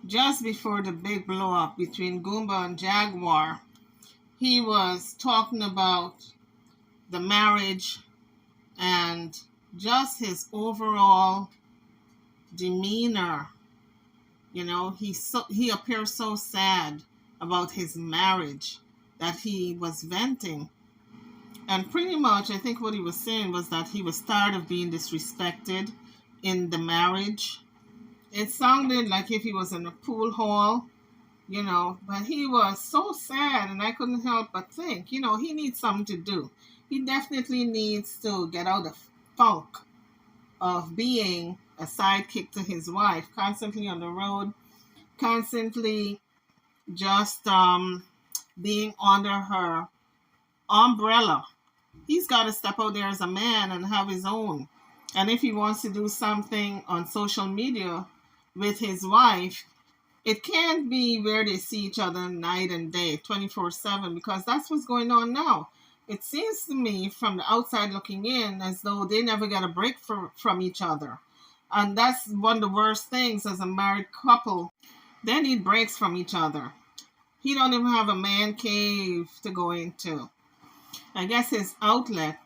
just before the big blow up between Goomba and Jaguar, he was talking about the marriage and just his overall demeanor. He appears so sad about his marriage that he was venting. And pretty much, I think what he was saying was that he was tired of being disrespected in the marriage. It sounded like if he was in a pool hall, but he was so sad, and I couldn't help but think, he needs something to do. He definitely needs to get out of funk of being a sidekick to his wife, constantly on the road, constantly just being under her umbrella. He's got to step out there as a man and have his own. And if he wants to do something on social media with his wife, it can't be where they see each other night and day, 24/7, because that's what's going on now. It seems to me from the outside looking in as though they never get a break from each other. And that's one of the worst things as a married couple. They need breaks from each other. He don't even have a man cave to go into. I guess his outlet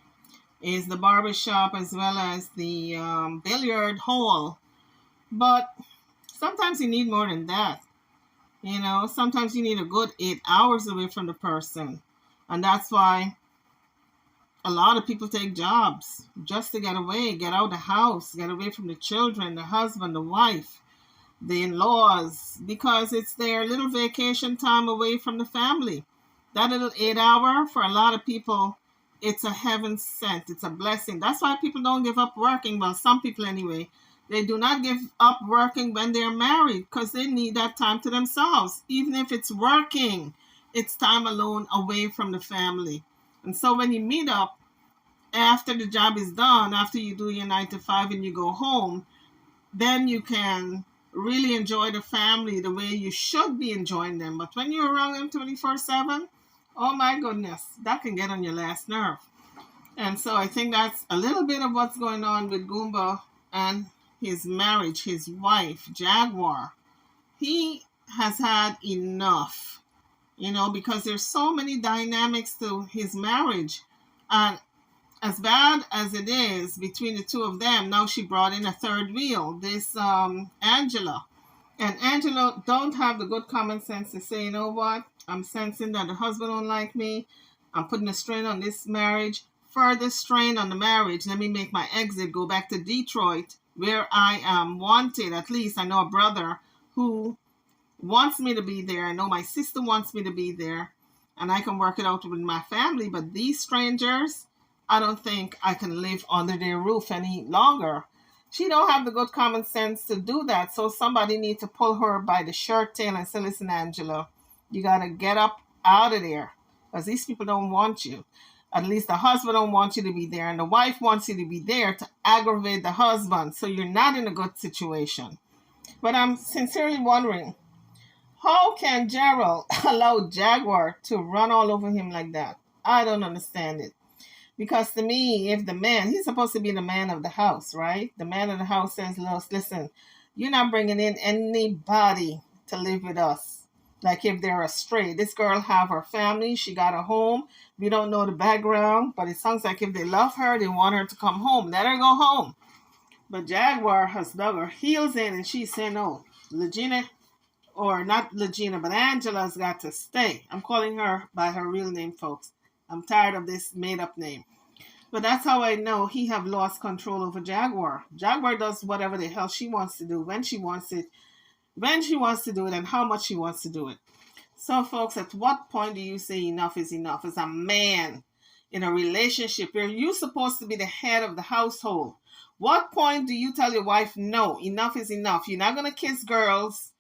is the barbershop as well as the billiard hall. But sometimes you need more than that. Sometimes you need a good 8 hours away from the person. And that's why a lot of people take jobs just to get away, get out of the house, get away from the children, the husband, the wife, the in-laws, because it's their little vacation time away from the family. That little 8 hour, for a lot of people, it's a heaven sent. It's a blessing. That's why people don't give up working. Well, some people anyway. They do not give up working when they're married because they need that time to themselves. Even if it's working, it's time alone away from the family. And so when you meet up after the job is done, after you do your 9 to 5 and you go home, then you can really enjoy the family the way you should be enjoying them. But when you're around them 24/7, oh my goodness, that can get on your last nerve. And so I think that's a little bit of what's going on with Goomba and his marriage, his wife, Jaguar. He has had enough, because there's so many dynamics to his marriage. And as bad as it is between the two of them, now she brought in a third wheel, this Angela. And Angela don't have the good common sense to say, you know what, I'm sensing that the husband don't like me. I'm putting a strain on this marriage. Further strain on the marriage. Let me make my exit, go back to Detroit, where I am wanted. At least I know a brother who wants me to be there. I know my sister wants me to be there. And I can work it out with my family. But these strangers, I don't think I can live under their roof any longer. She don't have the good common sense to do that. So somebody needs to pull her by the shirt tail and say, listen, Angela, you got to get up out of there. Because these people don't want you. At least the husband don't want you to be there. And the wife wants you to be there to aggravate the husband. So you're not in a good situation. But I'm sincerely wondering, how can Gerald allow Jaguar to run all over him like that? I don't understand it. Because to me, if the man, he's supposed to be the man of the house, right? The man of the house says, listen, you're not bringing in anybody to live with us. Like if they're astray. This girl have her family. She got a home. We don't know the background. But it sounds like if they love her, they want her to come home. Let her go home. But Jaguar has dug her heels in and she's saying, no, Legina, or not Legina, but Angela's got to stay. I'm calling her by her real name, folks. I'm tired of this made-up name. But that's how I know he have lost control over Jaguar. Jaguar does whatever the hell she wants to do, when she wants it, and how much she wants to do it. So, folks, at what point do you say enough is enough? As a man in a relationship where you're supposed to be the head of the household, what point do you tell your wife, no, enough is enough? You're not going to kiss girls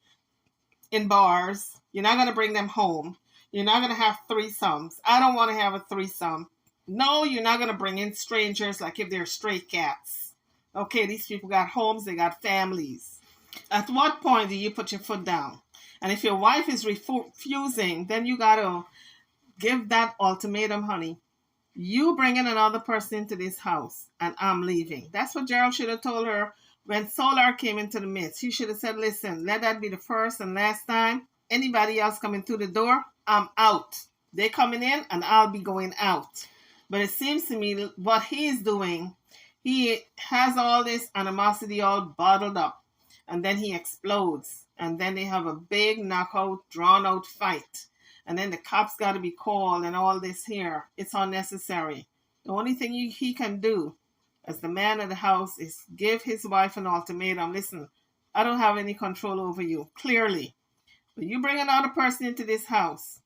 in bars. You're not going to bring them home. You're not going to have threesomes. I don't want to have a threesome. No, you're not going to bring in strangers like if they're stray cats. Okay, these people got homes, they got families. At what point do you put your foot down? And if your wife is refusing, then you got to give that ultimatum, honey. You bringing another person into this house and I'm leaving. That's what Gerald should have told her When Solar came into the midst, he should have said, listen, let that be the first and last time. Anybody else coming through the door, I'm out. They're coming in and I'll be going out. But it seems to me what he's doing, he has all this animosity all bottled up. And then he explodes. And then they have a big knockout, drawn out fight. And then the cops got to be called and all this here. It's unnecessary. The only thing he can do as the man of the house is give his wife an ultimatum. Listen, I don't have any control over you, clearly. But you bring another person into this house,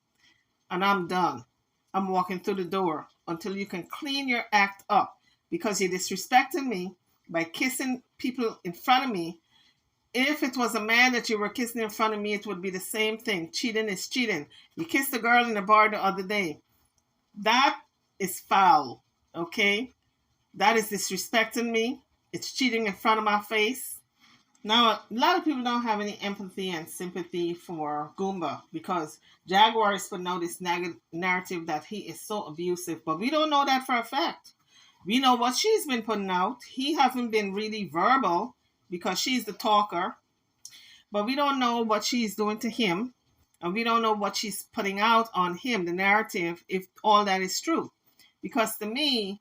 and I'm done. I'm walking through the door until you can clean your act up, because you're disrespecting me by kissing people in front of me. If it was a man that you were kissing in front of me, it would be the same thing. Cheating is cheating. You kissed a girl in the bar the other day. That is foul, okay? That is disrespecting me. It's cheating in front of my face. Now, a lot of people don't have any empathy and sympathy for Goomba because Jaguar is putting out this narrative that he is so abusive. But we don't know that for a fact. We know what she's been putting out. He hasn't been really verbal because she's the talker. But we don't know what she's doing to him. And we don't know what she's putting out on him, the narrative, if all that is true. Because to me,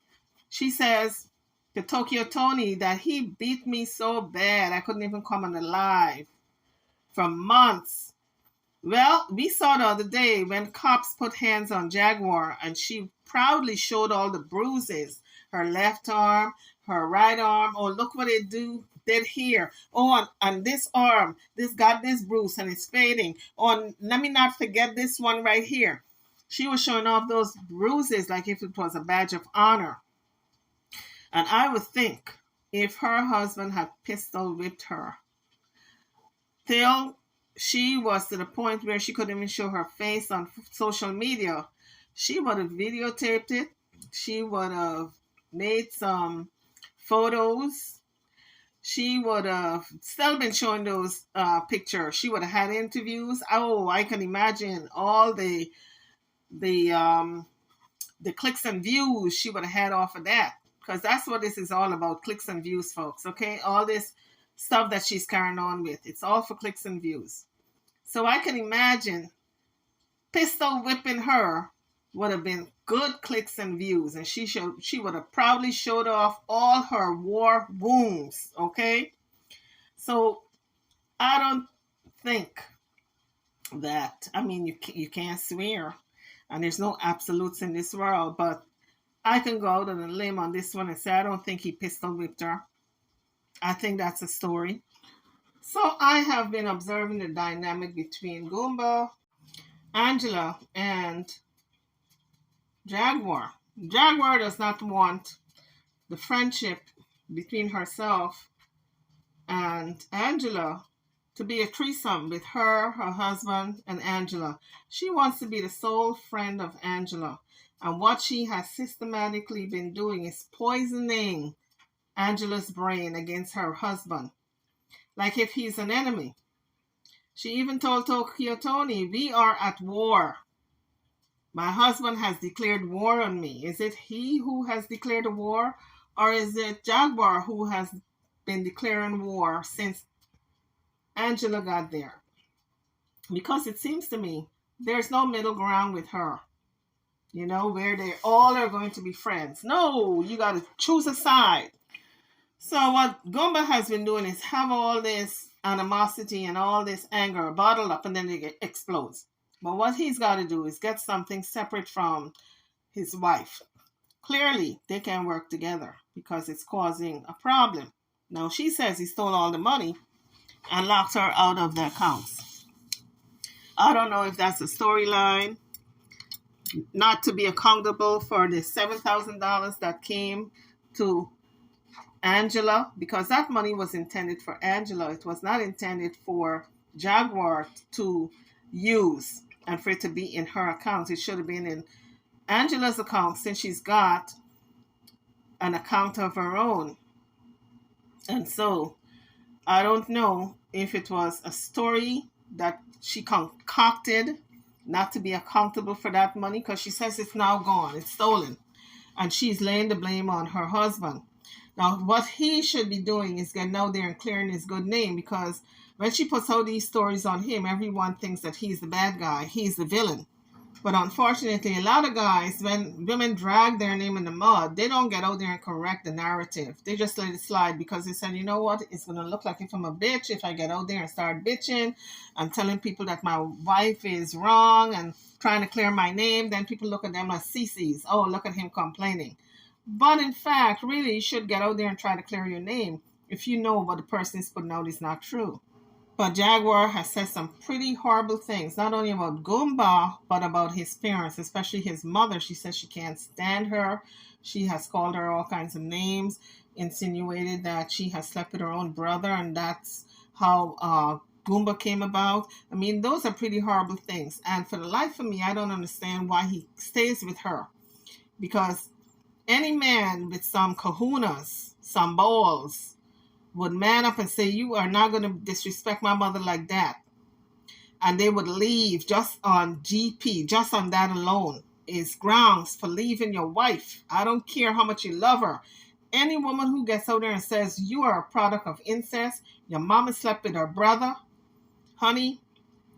she says to Tokyo Tony that he beat me so bad I couldn't even come on the live for months. Well, we saw the other day when cops put hands on Jaguar and she proudly showed all the bruises. Her left arm, her right arm. Oh, look what it did here. Oh, and this arm, this got this bruise and it's fading. Oh, and let me not forget this one right here. She was showing off those bruises like if it was a badge of honor. And I would think if her husband had pistol whipped her till she was to the point where she couldn't even show her face on social media, she would have videotaped it. She would have made some photos. She would have still been showing those pictures. She would have had interviews. Oh, I can imagine all the clicks and views she would have had off of that. Because that's what this is all about, clicks and views, folks, okay? All this stuff that she's carrying on with, it's all for clicks and views. So I can imagine pistol whipping her would have been good clicks and views, and she would have probably showed off all her war wounds, okay? So I don't think that, I mean, you can't swear, and there's no absolutes in this world, but I can go out on a limb on this one and say I don't think he pistol whipped her. I think that's a story. So I have been observing the dynamic between Goomba, Angela, and Jaguar. Jaguar does not want the friendship between herself and Angela to be a threesome with her husband, and Angela. She wants to be the sole friend of Angela. And what she has systematically been doing is poisoning Angela's brain against her husband, like if he's an enemy. She even told Tokyo Tony, we are at war. My husband has declared war on me. Is it he who has declared a war, or is it Jaguar who has been declaring war since Angela got there? Because it seems to me there's no middle ground with her. You know, where they all are going to be friends. No, you got to choose a side. So what Goomba has been doing is have all this animosity and all this anger bottled up, and then it explodes. But what he's got to do is get something separate from his wife. Clearly, they can work together because it's causing a problem. Now, she says he stole all the money and locked her out of the accounts. I don't know if that's a storyline. Not to be accountable for the $7,000 that came to Angela, because that money was intended for Angela. It was not intended for Jaguar to use and for it to be in her account. It should have been in Angela's account since she's got an account of her own. And so I don't know if it was a story that she concocted not to be accountable for that money, because she says it's now gone, it's stolen, and she's laying the blame on her husband. Now, what he should be doing is getting out there and clearing his good name, because when she puts out these stories on him, everyone thinks that he's the bad guy, he's the villain. But unfortunately, a lot of guys, when women drag their name in the mud, they don't get out there and correct the narrative. They just let it slide because they said, you know what, it's going to look like if I'm a bitch, if I get out there and start bitching and telling people that my wife is wrong and trying to clear my name, then people look at them as CCs. Oh, look at him complaining. But in fact, really, you should get out there and try to clear your name if you know what the person is putting out is not true. But Jaguar has said some pretty horrible things, not only about Goomba, but about his parents, especially his mother. She says she can't stand her. She has called her all kinds of names, insinuated that she has slept with her own brother, and that's how Goomba came about. I mean, those are pretty horrible things. And for the life of me, I don't understand why he stays with her. Because any man with some kahunas, some balls, would man up and say, you are not going to disrespect my mother like that. And they would leave just on GP, just on that alone, is grounds for leaving your wife. I don't care how much you love her. Any woman who gets out there and says you are a product of incest, your mama slept with her brother, honey,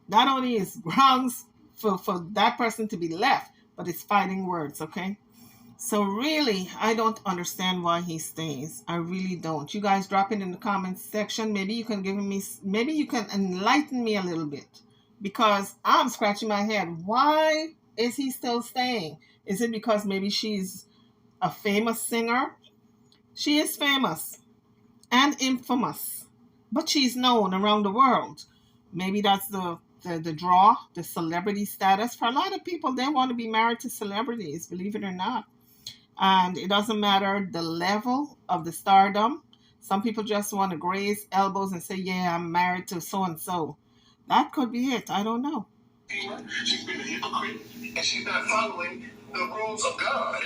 not only is grounds for that person to be left, but it's fighting words, okay? So really, I don't understand why he stays. I really don't. You guys drop it in the comments section. Maybe you can maybe you can enlighten me a little bit, because I'm scratching my head. Why is he still staying? Is it because maybe she's a famous singer? She is famous and infamous, but she's known around the world. Maybe that's the draw, the celebrity status. For a lot of people, they want to be married to celebrities, believe it or not. And it doesn't matter the level of the stardom. Some people just want to graze elbows and say, yeah, I'm married to so and so. That could be it. I don't know. She's been a hypocrite, and she's not following the rules of God,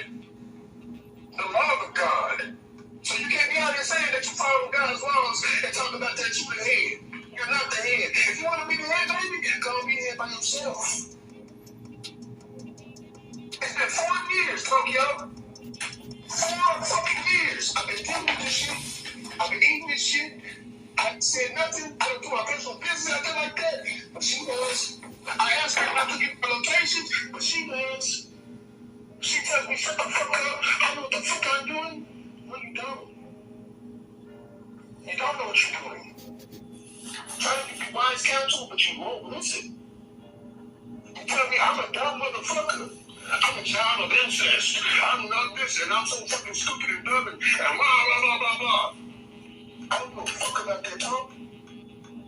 the law of God. So you can't be out here saying that you follow God's laws and talk about that you the head. You're not the head. If you want to be the head, baby, go be the head by yourself. It's been 4 years, Tokyo. 4 fucking years. I've been dealing with this shit. I've been eating this shit. I haven't said nothing. I don't do my personal business, nothing like that. But she does. I asked her not to give her location, but she does. She tells me, shut the fuck up. I know what the fuck I'm doing. No, you don't. You don't know what you're doing. I'm trying to give you wise counsel, but you won't listen. You tell me I'm a dumb motherfucker. I'm a child of incest. I'm not this, and I'm so fucking stupid and dumb, and blah, blah, blah, blah, blah. I don't give a fuck about that talk.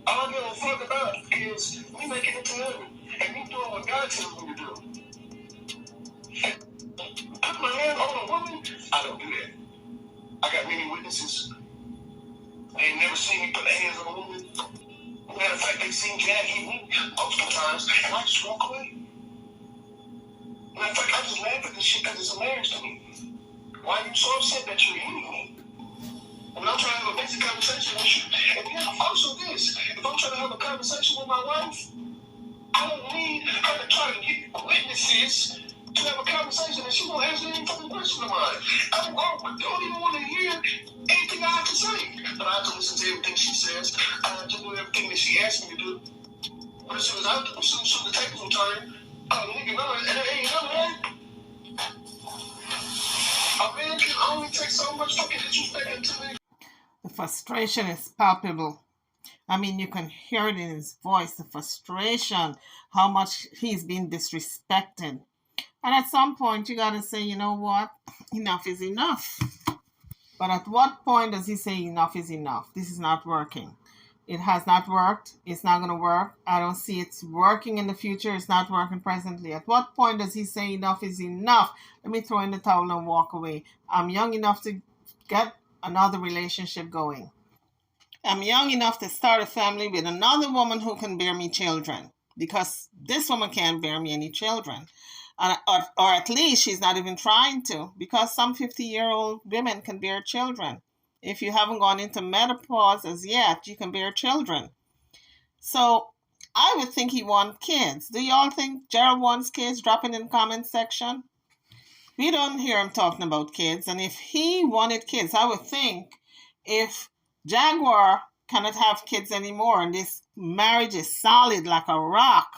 All I give a fuck about is me making it to heaven, and me doing what God tells me to do. And put my hand on a woman, I don't do that. I got many witnesses. They ain't never seen me put their hands on a woman. Matter of fact, they seen Jack hit me multiple times, and I just walk away. Matter of fact, I just laugh at this shit because it's hilarious to me. Why are you so upset that you're hitting me? When I'm trying to have a basic conversation with you, and then also this, if I'm trying to have a conversation with my wife, I don't need her to try to get witnesses to have a conversation and she won't answer any fucking question of mine. I don't even want to hear anything I have to say. But I have to listen to everything she says. I have to do everything that she asks me to do. But as soon as the tables will turn, nigga, no, and it ain't none of that. A man can only take so much fucking disrespect into me. The frustration is palpable. I mean, you can hear it in his voice, the frustration, how much he's being disrespected. And at some point, you got to say, you know what? Enough is enough. But at what point does he say enough is enough? This is not working. It has not worked. It's not going to work. I don't see it working in the future. It's not working presently. At what point does he say enough is enough? Let me throw in the towel and walk away. I'm young enough to get another relationship going. I'm young enough to start a family with another woman who can bear me children, because this woman can't bear me any children. Or at least she's not even trying to, because some 50-year-old women can bear children. If you haven't gone into menopause as yet, you can bear children. So I would think he wants kids. Do y'all think Gerald wants kids? Drop it in the comment section. We don't hear him talking about kids. And if he wanted kids, I would think if Jaguar cannot have kids anymore and this marriage is solid like a rock,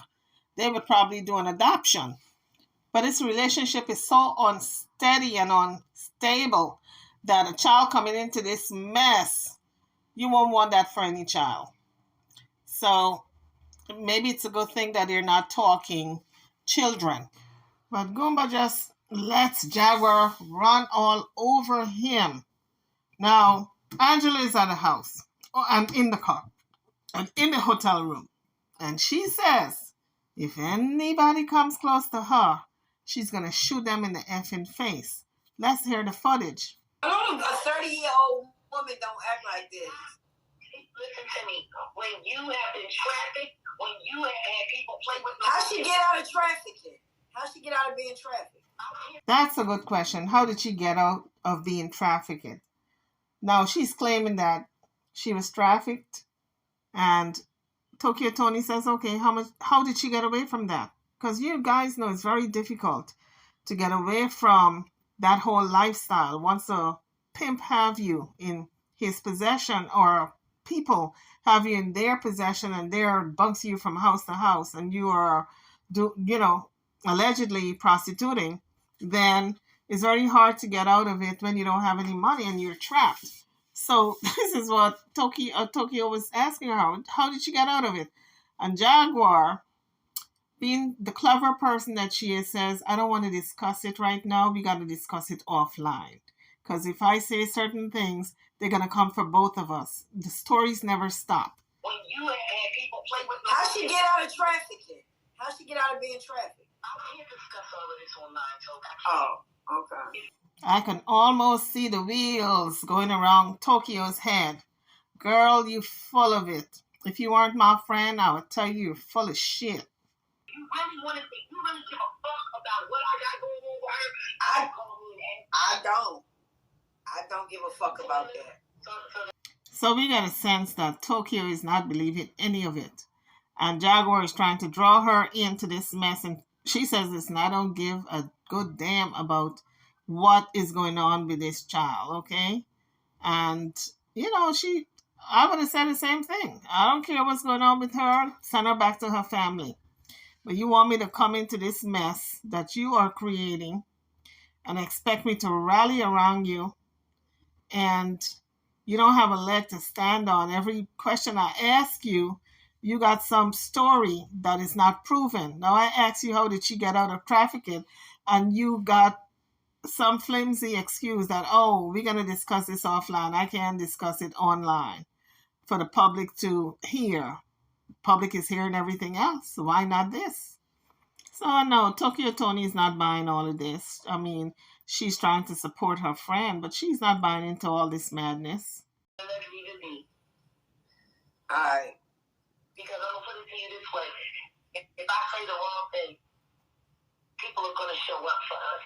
they would probably do an adoption. But this relationship is so unsteady and unstable that a child coming into this mess, you won't want that for any child. So maybe it's a good thing that they're not talking children. But Goomba just lets Jaguar run all over him. Now, Angela is at the house, and in the car, and in the hotel room. And she says, if anybody comes close to her, she's going to shoot them in the effing face. Let's hear the footage. A 30-year-old woman don't act like this. Listen to me. When you have been trafficked, when you have had people play with... How she get out of trafficking? How she get out of being trafficked? That's a good question. How did she get out of being trafficked? Now, she's claiming that she was trafficked, and Tokyo Tony says, okay, how did she get away from that? Because you guys know it's very difficult to get away from that whole lifestyle. Once a pimp have you in his possession, or people have you in their possession, and they're bunks you from house to house, and you are, allegedly prostituting, then it's very hard to get out of it when you don't have any money and you're trapped. So this is what Tokyo was asking her. How did she get out of it? And Jaguar, being the clever person that she is, says, I don't want to discuss it right now. We got to discuss it offline. Because if I say certain things, they're going to come for both of us. The stories never stop. When you had people play with... How she get out of trafficking? How she get out of being trafficked? I can't discuss all of this online, Toka. Oh, okay. I can almost see the wheels going around Tokyo's head. Girl, you full of it. If you weren't my friend, I would tell you you're full of shit. You really want to think, you really give a fuck about what I got going on with her? I don't give a fuck about that. So we got a sense that Tokyo is not believing any of it. And Jaguar is trying to draw her into this mess. And she says, listen, I don't give a good damn about what is going on with this child, okay? And, I would have said the same thing. I don't care what's going on with her. Send her back to her family. But you want me to come into this mess that you are creating and expect me to rally around you, and you don't have a leg to stand on. Every question I ask you, you got some story that is not proven. Now I ask you, how did she get out of trafficking? And you got some flimsy excuse that, we're going to discuss this offline. I can't discuss it online for the public to hear. Public is hearing everything else. So why not this? So no, Tokyo Tony is not buying all of this. I mean, she's trying to support her friend, but she's not buying into all this madness. Let it even be. All right. Because I'm going to put it to you this way. If I say the wrong thing, people are going to show up for us.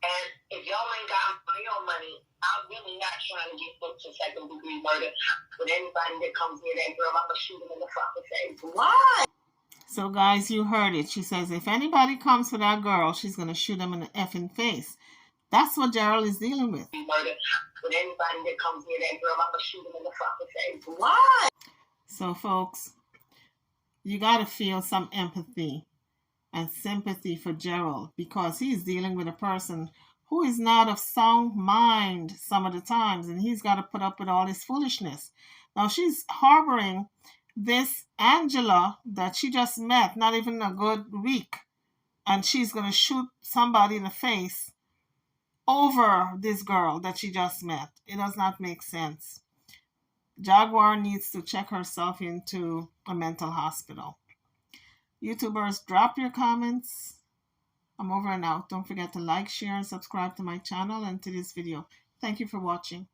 And if y'all ain't got real money, I'm really not trying to get booked for second-degree murder. But anybody that comes near that girl, I'm going to shoot them in the fucking face. Why? So, guys, you heard it. She says if anybody comes for that girl, she's going to shoot them in the effing face. That's what Gerald is dealing with. Murder. But anybody that comes near that girl, I'm going to shoot them in the fucking face. Why? So, folks, you got to feel some empathy and sympathy for Gerald, because he's dealing with a person who is not of sound mind some of the times, and he's got to put up with all this foolishness. Now, she's harboring this Angela that she just met, not even a good week, and she's going to shoot somebody in the face over this girl that she just met. It does not make sense. Jaguar needs to check herself into a mental hospital. YouTubers, drop your comments. I'm over and out. Don't forget to like, share, and subscribe to my channel and to this video. Thank you for watching.